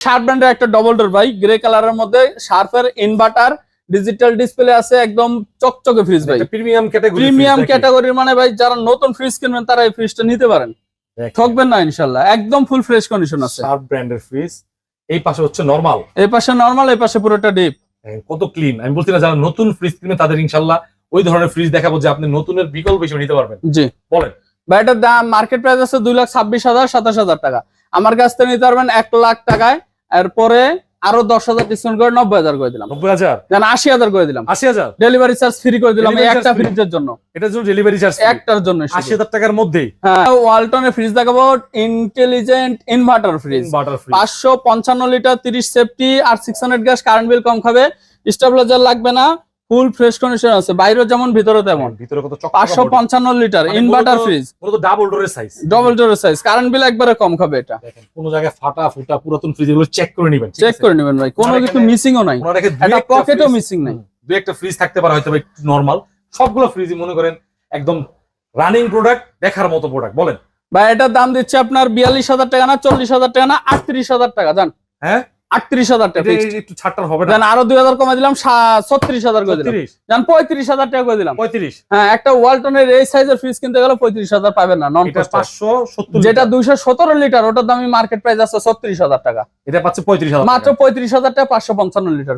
Sharp ব্র্যান্ডের একটা double door ভাই, গ্রে কালারের মধ্যে শার্পের ইনভার্টার ডিজিটাল ডিসপ্লে আছে, একদম চকচকে ফ্রিজ ভাই। প্রিমিয়াম ক্যাটাগরি, প্রিমিয়াম ক্যাটাগরির মানে ভাই যারা নতুন ফ্রিজ কিনবেন তারা এই ফ্রিজটা নিতে পারেন, ঠকবেন না ইনশাআল্লাহ। একদম ফুল ফ্রেশ কন্ডিশন আছে। শার্প ব্র্যান্ডের ফ্রিজ, এই পাশে হচ্ছে নরমাল, এই পাশে নরমাল, এই পাশে পুরোটা ডিপ। কত ক্লিন। আমি বলছি না যারা নতুন ফ্রিজ কিনবেন তাদের ইনশাআল্লাহ ওই ধরনের ফ্রিজ দেখাবো যে আপনি নতুনের বিকল্প হিসেবে নিতে পারবেন। জি বলেন ভাই, এটার দাম মার্কেট প্রাইস আছে 2,26,000 27,000 টাকা। আমার কাছ থেকে নিতে পারবেন 1 লাখ টাকায়, এরপরে আরো 10,000 ডিসকাউন্ট করে 90,000 করে দিলাম। 90,000 জান 80,000 করে দিলাম। 80,000 ডেলিভারি চার্জ ফ্রি করে দিলাম এই Delivery একটা charge free? ফ্রিজের জন্য। এটার জন্য ডেলিভারি চার্জ একটার জন্য 80,000 টাকার মধ্যেই। হ্যাঁ, ওয়ালটনের ফ্রিজ দেখাবো, intelligent inverter fridge, butter fridge 555 litre, 30 safety আর 600 গ্যাস, কারেন্ট বিল কম খাবে, স্টেবিলাইজার লাগবে না, ফুল ফ্রেশ কন্ডিশন আছে, বাইরে যেমন ভিতরে তেমন। ভিতরে কত চকচকে 555 লিটার মানে ইনভার্টার মূলত- ফ্রিজ, মূলত ডাবল ডোরের সাইজ, ডবল ডোরের সাইজ, কারেন্ট বিল একবারে কম খাবে। এটা দেখেন কোন জায়গায় ফাটা ফুটা পুরাতন ফ্রিজ এগুলো চেক করে নেবেন, চেক করে নেবেন ভাই, কোনো ওনারা কিছু এখানে- মিসিংও নাই, ওনারা রেখে একটা পকেটও মিসিং নাই। দুই একটা ফ্রিজ থাকতে পারে হয়তো একটু নরমাল, সবগুলো ফ্রিজই মনে করেন একদম রানিং প্রোডাক্ট, দেখার মতো প্রোডাক্ট। বলেন ভাই এটার দাম দিচ্ছে আপনার 42,000 টাকা না, 40,000 টাকা না, 38,000 টাকা। জান হ্যাঁ 38,000 টাকা এটা fixed। একটু ছাড়টার হবে না? জান আরো 2,000 কমাই দিলাম, 36,000 করে দিলাম। 36 জান 35,000 টাকা করে দিলাম। 35 হ্যাঁ, একটা ওয়ালটনের এই সাইজের ফ্রিজ কিনতে গেলে 35,000 পাবেন না নন এটা কস্ট। 570, যেটা 217 লিটার ওটার দামি মার্কেট প্রাইস আছে 36,000 টাকা, এটা পাচ্ছে 35,000 মাত্র 35,000 টাকা 555 লিটার।